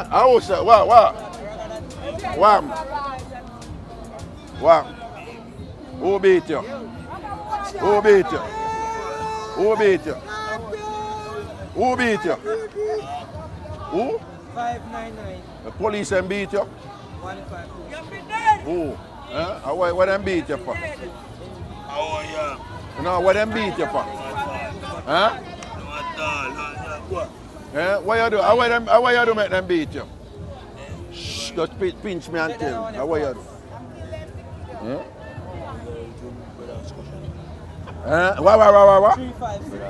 How say? What? What? Who beat you? Who beat you? Who beat you? Who beat you? Who? 599. The police them beat you? 152. Who? What them beat you for? Oh, yeah. No, what them beat you for? Huh? What you do? How you do make them beat you? Shh, just pinch me and tell me. How you do? What? 356.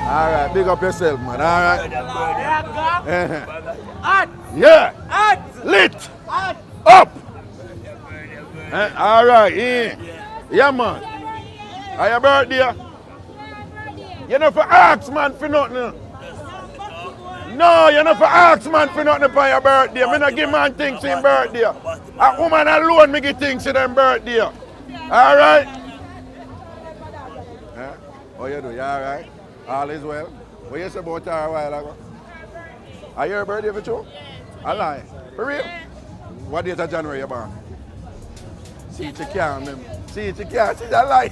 All right, big up yourself, man. All right. Hot. Yeah. Hot. Lit. Hot. Up. All right. Yeah, man. Are your birthday? You know for ask man for nothing. No, you know for ask man for nothing for your birthday. Me not give man things in birthday. A woman alone me give things in them birthday. All right. How you do? You all right? All is well. What you say about her a while ago? Are your birthday for true? I lie. For real? What date of January you born? See, you can't remember. See, you can't. See, that lie.